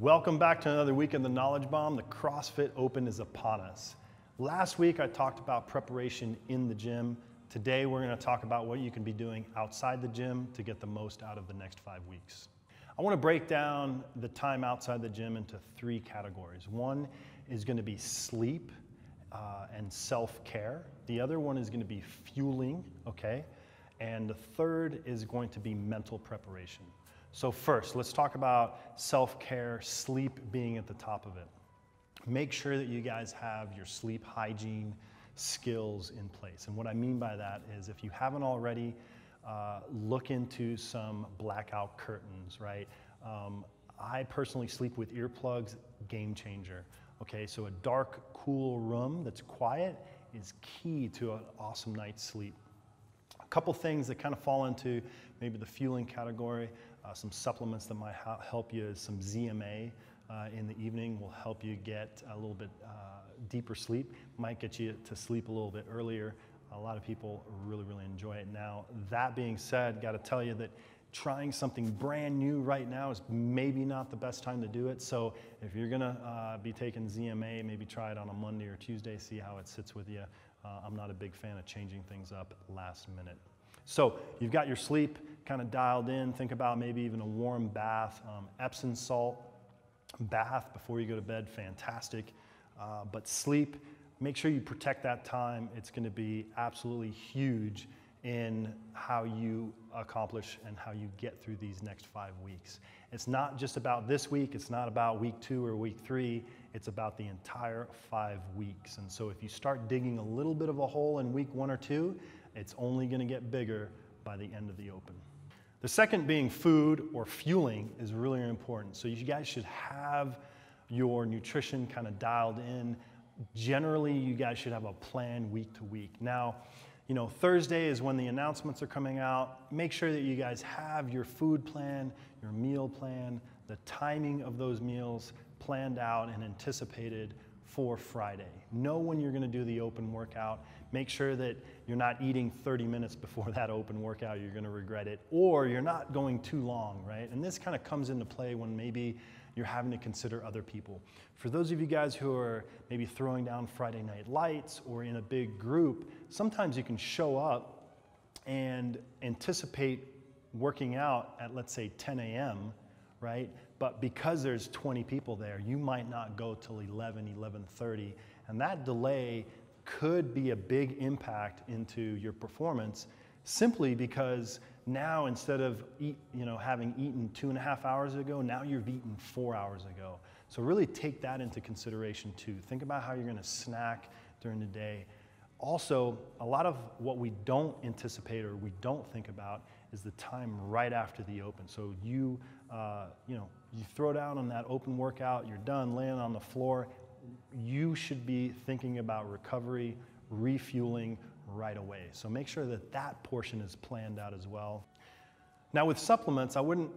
Welcome back to another week in the Knowledge Bomb. The CrossFit Open is upon us. Last week I talked about preparation in the gym. Today we're going to talk about what you can be doing outside the gym to get the most out of the next 5 weeks. I want to break down the time outside the gym into 3 categories. One is going to be sleep and self-care. The other one is going to be fueling, okay? And the third is going to be mental preparation. So first, let's talk about self-care, sleep being at the top of it. Make sure that you guys have your sleep hygiene skills in place. And what I mean by that is if you haven't already, look into some blackout curtains, right? I personally sleep with earplugs, game changer. Okay, so a dark, cool room that's quiet is key to an awesome night's sleep. A couple things that kind of fall into maybe the fueling category, some supplements that might help you is some ZMA in the evening will help you get a little bit deeper sleep, might get you to sleep a little bit earlier. A lot of people really enjoy it. Now, that being said, got to tell you that trying something brand new right now is maybe not the best time to do it. So if you're gonna be taking ZMA, maybe try it on a Monday or Tuesday, see how it sits with you. I'm not a big fan of changing things up last minute. So you've got your sleep kind of dialed in. Think about maybe even a warm bath, Epsom salt bath before you go to bed, fantastic. But sleep, make sure you protect that time. It's going to be absolutely huge in how you accomplish and how you get through these next 5 weeks. It's not just about this week, it's not about week 2 or week 3, it's about the entire 5 weeks. And so if you start digging a little bit of a hole in week 1 or 2, it's only gonna get bigger by the end of the Open. The second being food or fueling is really important. So you guys should have your nutrition kind of dialed in. Generally, you guys should have a plan week to week. Now, you know, Thursday is when the announcements are coming out. Make sure that you guys have your food plan, your meal plan, the timing of those meals planned out and anticipated for Friday. Know when you're gonna do the open workout. Make sure that you're not eating 30 minutes before that open workout. You're gonna regret it. Or you're not going too long, right? And this kind of comes into play when maybe you're having to consider other people. For those of you guys who are maybe throwing down Friday night lights or in a big group, sometimes you can show up and anticipate working out at, let's say, 10 a.m., right? But because there's 20 people there, you might not go till 11, 11:30, and that delay could be a big impact into your performance simply because now instead of having eaten 2.5 hours ago, now you've eaten 4 hours ago. So really take that into consideration too. Think about how you're gonna snack during the day. Also, a lot of what we don't anticipate or we don't think about is the time right after the open. So you throw down on that open workout, you're done laying on the floor, you should be thinking about recovery, refueling right away. So make sure that that portion is planned out as well. Now with supplements, I wouldn't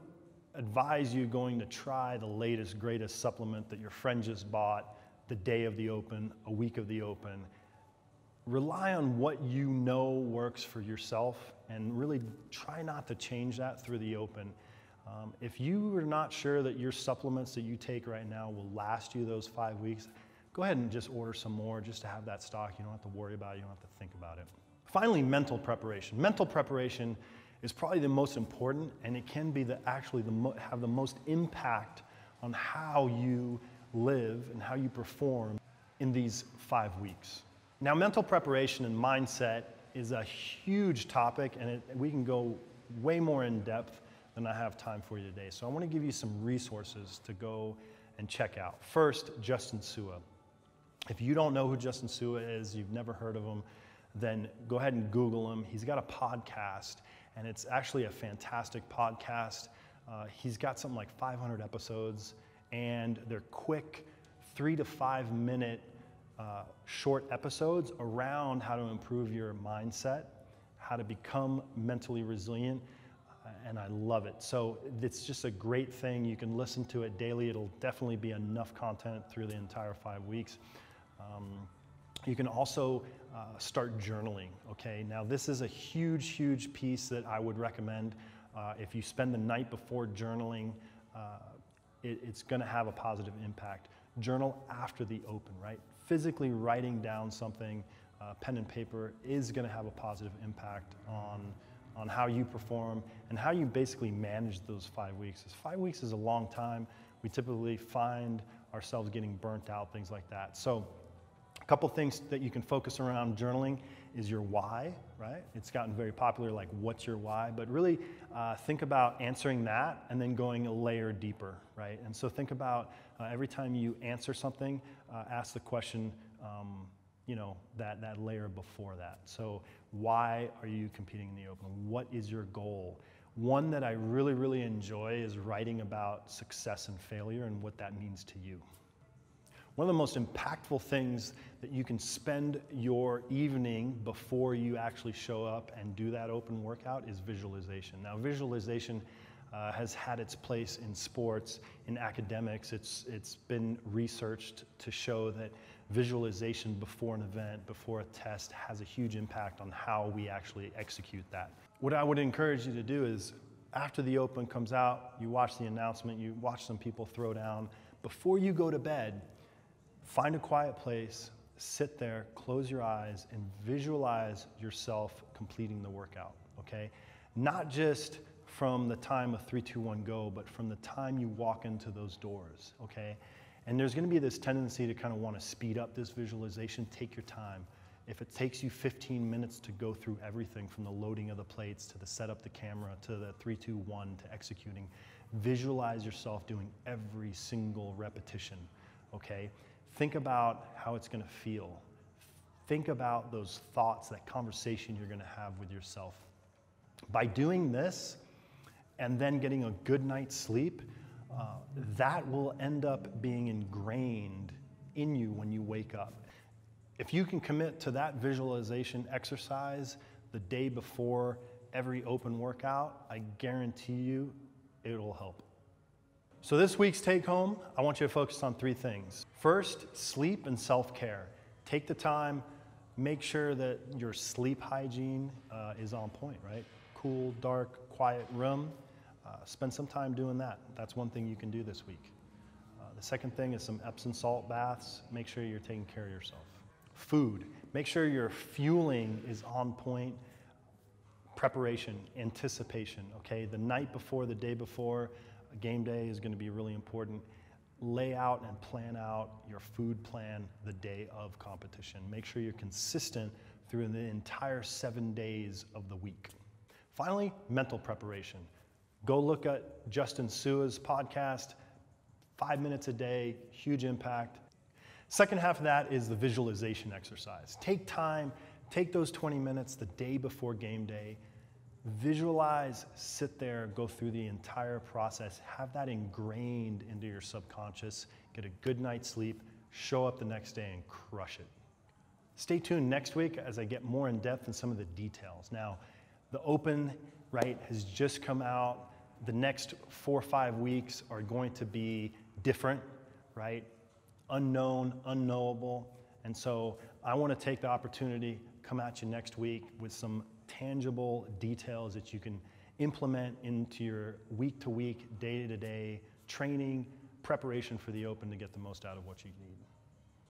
advise you going to try the latest, greatest supplement that your friend just bought the day of the open, a week of the open. Rely on what you know works for yourself and really try not to change that through the open. If you are not sure that your supplements that you take right now will last you those 5 weeks, go ahead and just order some more just to have that stock. You don't have to worry about it, you don't have to think about it. Finally, mental preparation. Mental preparation is probably the most important, and it can be have the most impact on how you live and how you perform in these 5 weeks. Now, mental preparation and mindset is a huge topic, and we can go way more in depth than I have time for you today. So I want to give you some resources to go and check out. First, Justin Sua. If you don't know who Justin Sua is, you've never heard of him, then go ahead and Google him. He's got a podcast, and it's actually a fantastic podcast. He's got something like 500 episodes, and they're quick 3 to 5 minute short episodes around how to improve your mindset, how to become mentally resilient, and I love it. So it's just a great thing. You can listen to it daily. It'll definitely be enough content through the entire 5 weeks. You can also start journaling, okay? Now this is a huge piece that I would recommend. If you spend the night before journaling, it's going to have a positive impact. Journal after the open, right? Physically writing down something, pen and paper, is going to have a positive impact on how you perform and how you basically manage those 5 weeks. 5 weeks is a long time. We typically find ourselves getting burnt out, things like that. So a couple things that you can focus around journaling is your why, right? It's gotten very popular, like what's your why? But really think about answering that and then going a layer deeper, right? And so think about every time you answer something, ask the question, that layer before that. So why are you competing in the open? What is your goal? One that I really, really enjoy is writing about success and failure and what that means to you. One of the most impactful things that you can spend your evening before you actually show up and do that open workout is visualization. Now, visualization has had its place in sports, in academics. It's been researched to show that visualization before an event, before a test, has a huge impact on how we actually execute that. What I would encourage you to do is, after the open comes out, you watch the announcement, you watch some people throw down, before you go to bed, find a quiet place, sit there, close your eyes, and visualize yourself completing the workout, okay? Not just from the time of 3, 2, 1, go, but from the time you walk into those doors, okay? And there's gonna be this tendency to kind of wanna speed up this visualization. Take your time. If it takes you 15 minutes to go through everything from the loading of the plates to the set up the camera to the 3, 2, 1 to executing, visualize yourself doing every single repetition, okay? Think about how it's gonna feel. Think about those thoughts, that conversation you're gonna have with yourself. By doing this and then getting a good night's sleep, that will end up being ingrained in you when you wake up. If you can commit to that visualization exercise the day before every open workout, I guarantee you it'll help. So this week's take home, I want you to focus on 3 things. First, sleep and self-care. Take the time, make sure that your sleep hygiene is on point, right? Cool, dark, quiet room. Spend some time doing that. That's one thing you can do this week. The second thing is some Epsom salt baths. Make sure you're taking care of yourself. Food. Make sure your fueling is on point. Preparation, anticipation, okay? The night before, the day before, game day is going to be really important. Lay out and plan out your food plan the day of competition. Make sure you're consistent through the entire 7 days of the week. Finally, mental preparation. Go look at Justin Sua's podcast, 5 minutes a day, huge impact. Second half of that is the visualization exercise. Take time, take those 20 minutes the day before game day, visualize, sit there, go through the entire process, have that ingrained into your subconscious, get a good night's sleep, show up the next day and crush it. Stay tuned next week as I get more in depth in some of the details. Now, the open, right, has just come out. The next 4 or 5 weeks are going to be different, right? Unknown, unknowable. And so I want to take the opportunity, come at you next week with some tangible details that you can implement into your week-to-week, day-to-day training, preparation for the open to get the most out of what you need.